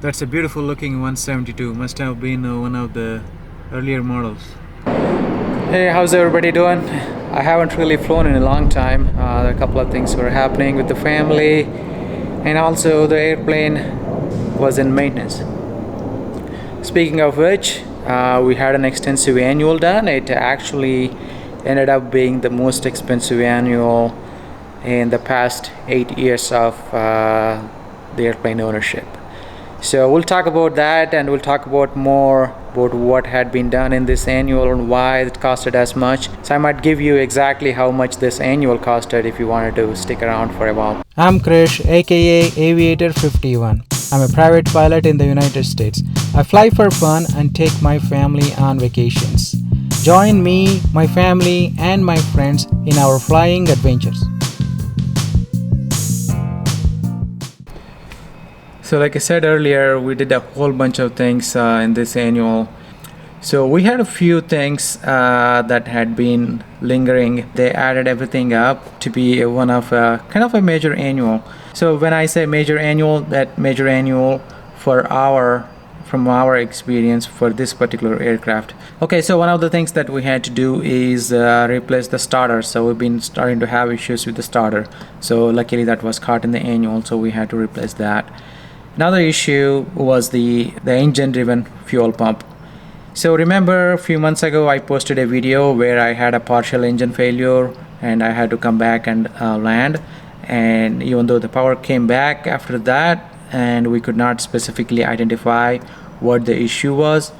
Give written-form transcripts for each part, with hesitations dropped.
That's a beautiful looking 172. Must have been one of the earlier models. Hey, how's everybody doing? I haven't really flown in a long time. A couple of things were happening with the family, and also the airplane was in maintenance. Speaking of which, we had an extensive annual done. It actually ended up being the most expensive annual in the past 8 years of the airplane ownership. So we'll talk about that, and we'll talk about more about what had been done in this annual and why it costed as much. So I might give you exactly how much this annual costed if you wanted to stick around for a while. I'm Krish, aka Aviator 51. I'm a private pilot in the United States. I fly for fun and take my family on vacations. Join me, my family, and my friends in our flying adventures. So like I said earlier, we did a whole bunch of things in this annual. So we had a few things that had been lingering. They added everything up to be one of kind of a major annual. So when I say major annual, that major annual from our experience for this particular aircraft. Okay, so one of the things that we had to do is replace the starter. So we've been starting to have issues with the starter. So luckily that was caught in the annual, so we had to replace that. Another issue was the engine-driven fuel pump. So remember a few months ago I posted a video where I had a partial engine failure and I had to come back and land, and even though the power came back after that, and we could not specifically identify what the issue was.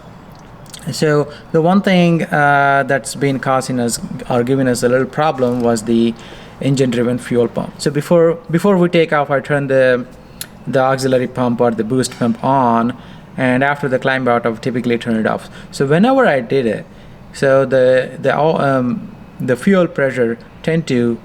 So the one thing that's been causing us or giving us a little problem was the engine-driven fuel pump. So before we take off, I turned the auxiliary pump or the boost pump on, and after the climb out I would typically turn it off. So whenever I did it, so the fuel pressure tend to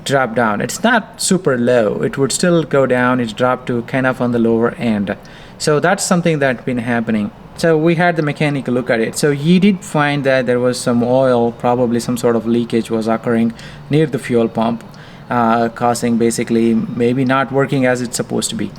drop down. It's not super low, it would still go down. It's dropped to kind of on the lower end. So that's something that's been happening. So we had the mechanic look at it. So he did find that there was some oil, probably some sort of leakage was occurring near the fuel pump, causing basically maybe not working as it's supposed to be.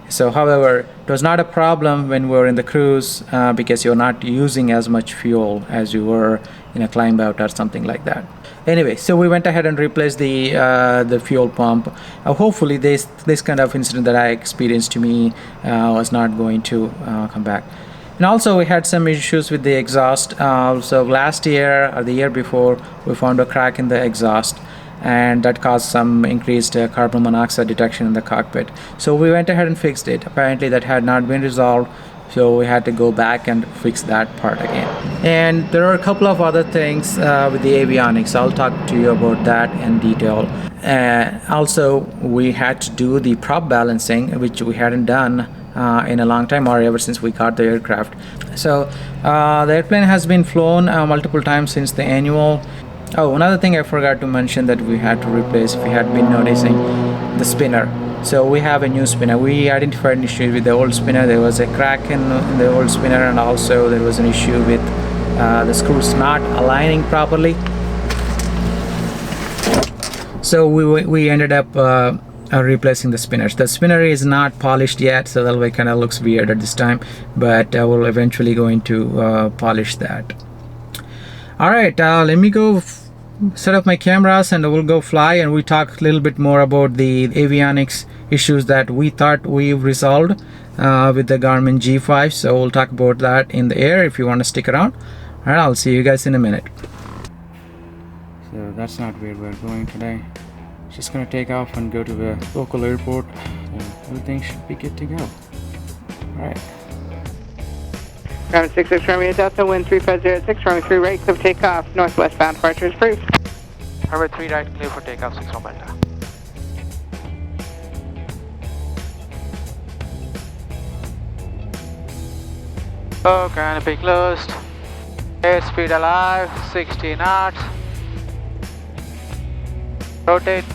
So however, it was not a problem when we were in the cruise because you're not using as much fuel as you were in a climb out or something like that. Anyway, so we went ahead and replaced the fuel pump. Hopefully this kind of incident that I experienced to me was not going to come back. And also we had some issues with the exhaust. So last year or the year before, we found a crack in the exhaust, and that caused some increased carbon monoxide detection in the cockpit. So we went ahead and fixed it. Apparently that had not been resolved, so we had to go back and fix that part again. And there are a couple of other things with the avionics. I'll talk to you about that in detail. Also, we had to do the prop balancing, which we hadn't done in a long time, or ever since we got the aircraft. So the airplane has been flown multiple times since the annual. Oh, another thing I forgot to mention that we had to replace, if you had been noticing, the spinner. So we have a new spinner. We identified an issue with the old spinner. There was a crack in the old spinner, and also there was an issue with the screws not aligning properly. So we ended up replacing the spinners. The spinner is not polished yet, so that way kind of looks weird at this time, but we'll eventually going to polish that. Alright, let me go set up my cameras and we'll go fly, and we talk a little bit more about the avionics issues that we thought we've resolved with the Grumman G5. So we'll talk about that in the air if you want to stick around. Alright, I'll see you guys in a minute. So that's not where we're going today. Just gonna take off and go to the local airport, so everything should be good to go. Alright. Grumman 66 Romeo Delta, wind 3506, runway 3 right, clear for takeoff, northwestbound departure is approved. Runway 3 right, clear for takeoff, 6 Romeo Delta. Oh, canopy closed. Airspeed alive, 60 knots. Rotate.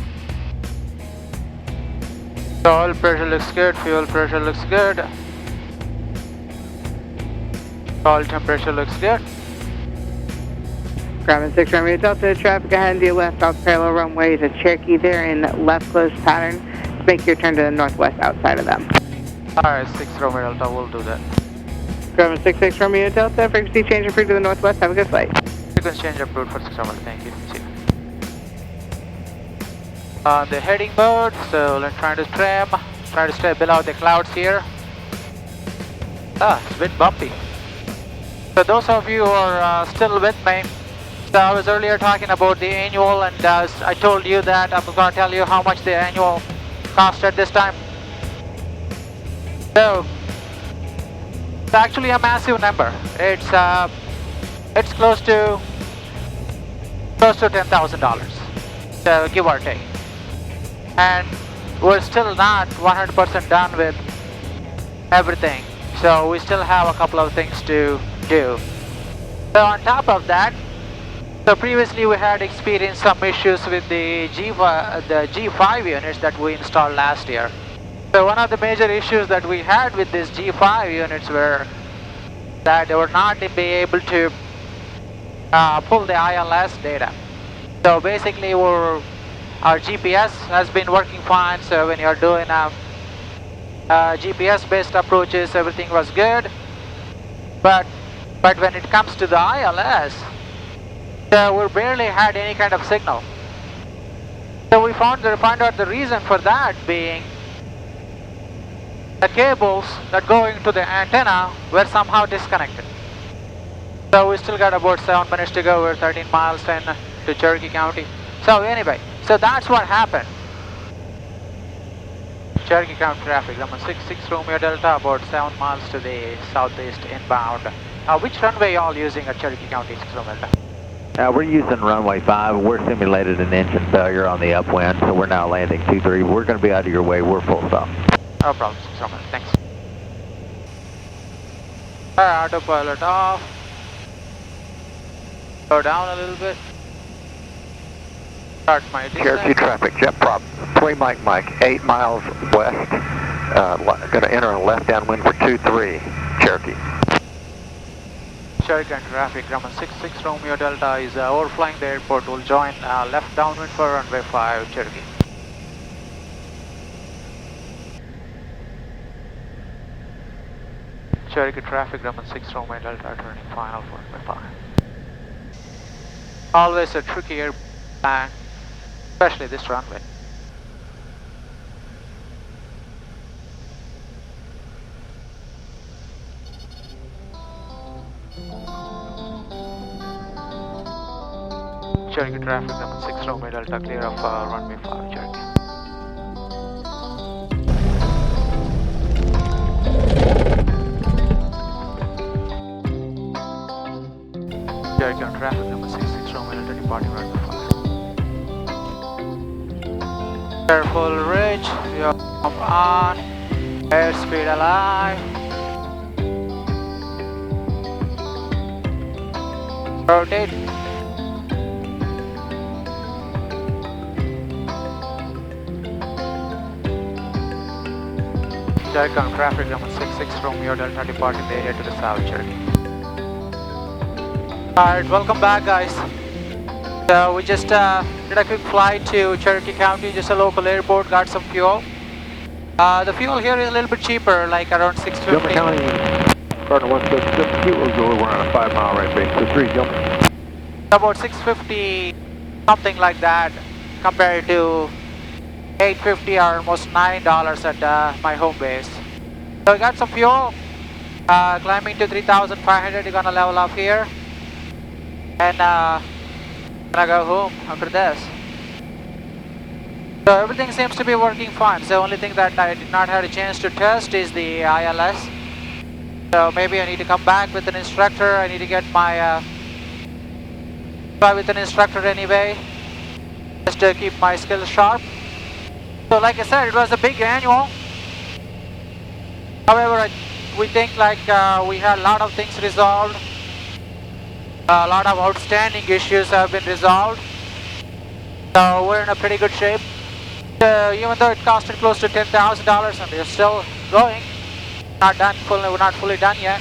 The oil pressure looks good, fuel pressure looks good. Oil temperature looks good. Grumman 6 Romeo Delta, traffic ahead to your left off parallel runway is a Cherokee there in left closed pattern. Make your turn to the northwest outside of them. Alright, 6 Romeo Delta, we'll do that. Grumman 66 Romeo Delta, frequency change approved to the northwest. Have a good flight. Frequency change approved for 6 Romeo, thank you. See you. On the heading mode, so let's try to trim, try to stay below the clouds here. It's a bit bumpy. So those of you who are still with me, so I was earlier talking about the annual, and I told you that I'm going to tell you how much the annual cost at this time. So it's actually a massive number. It's close to $10,000. So give or take. And we're still not 100% done with everything. So we still have a couple of things to do. So on top of that, so previously we had experienced some issues with the G5 units that we installed last year. So one of the major issues that we had with these G5 units were that they were not be able to pull the ILS data. So basically our GPS has been working fine, so when you're doing GPS based approaches, everything was good, but when it comes to the ILS, we barely had any kind of signal. So we found out the reason for that being the cables that go into the antenna were somehow disconnected. So we still got about 7 minutes to go. We're 13 miles in to Cherokee County. So anyway, so that's what happened. Cherokee County traffic, Grumman 66 Romeo Delta, about 7 miles to the southeast inbound. Which runway y'all using at Cherokee County 6 Romeo Delta? We're using runway 5. We're simulated an engine failure on the upwind, so we're now landing 23. We're going to be out of your way. We're full stop. No problem, 6 Romeo, thanks. Autopilot off. Go down a little bit. Start my descent. Cherokee traffic, jet prop, 3 Mike, 8 miles west. Going to enter a left downwind for 23, Cherokee. Cherokee traffic, Grumman 66 Romeo Delta is overflying the airport. Will join left downwind for runway 5, Cherokee. Cherokee traffic, Grumman 6 Romeo Delta, turning final for runway 5. Always a tricky airplane, especially this runway. Cherokee traffic, Grumman 6 Romeo Delta, clear of runway 5, Cherokee. Cherokee on traffic, Grumman 66 Romeo Delta, departing runway 5. Careful ridge, we are on, airspeed alive. Rotate. Cherokee on traffic, Grumman 66 Romeo Delta, departing the area to the south, Cherokee. Alright, welcome back guys. So we just did a quick flight to Cherokee County, just a local airport, got some fuel. The fuel here is a little bit cheaper, like around $6.50. Grumman County, Cardinal 176, fuel is over, we're on a 5 mile right base, so 3, Grumman. About $6.50, something like that, compared to $8.50 or almost $9 at my home base. So we got some fuel, climbing to 3,500, you're gonna level off here. And gonna go home after this. So everything seems to be working fine. So the only thing that I did not have a chance to test is the ILS. So maybe I need to come back with an instructor. I need to get my try with an instructor anyway, just to keep my skills sharp. So like I said, it was a big annual. However, we think like we had a lot of things resolved. A lot of outstanding issues have been resolved. So we're in a pretty good shape. Even though it costed close to $10,000 and we're still going, we're not fully done yet.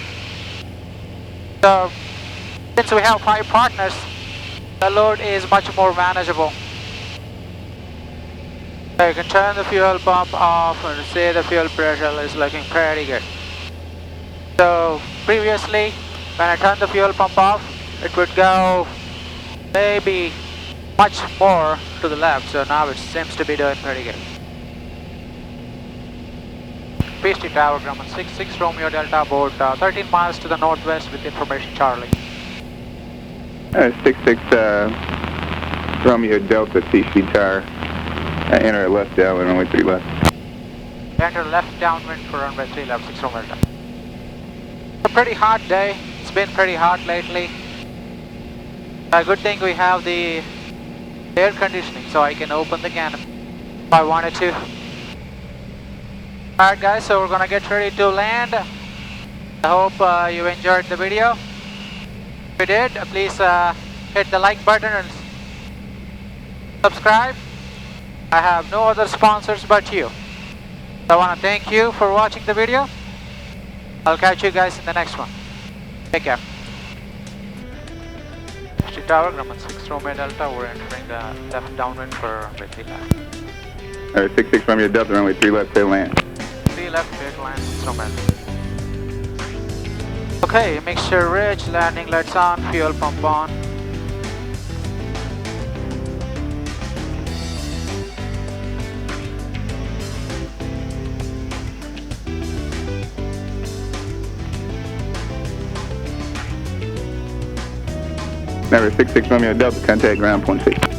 So since we have 5 partners, the load is much more manageable. You can turn the fuel pump off and see the fuel pressure is looking pretty good. So previously, when I turned the fuel pump off, it would go maybe much more to the left, so now it seems to be doing pretty good. PST Tower, Grumman 66 Romeo Delta, about 13 miles to the northwest with information Charlie. 66 Romeo Delta, TC Tower. Enter left downwind, runway 3 left. Enter left downwind for runway 3 left, 6 Romeo Delta. It's a pretty hot day. It's been pretty hot lately. A good thing we have the air conditioning, so I can open the canopy if I wanted to. Alright guys, so we're gonna get ready to land. I hope you enjoyed the video. If you did, please hit the like button and subscribe. I have no other sponsors but you. I want to thank you for watching the video. I'll catch you guys in the next one. Take care. PST Tower, Grumman 6 Romeo Delta, we're entering the left downwind for runway 3 left. 66 Romeo Delta, runway 3 left, clear land. 3 left, clear to land, 6 Romeo Delta. Okay, mixture rich, landing lights on, fuel pump on. Number 66 Romeo Delta, contact ground point 6.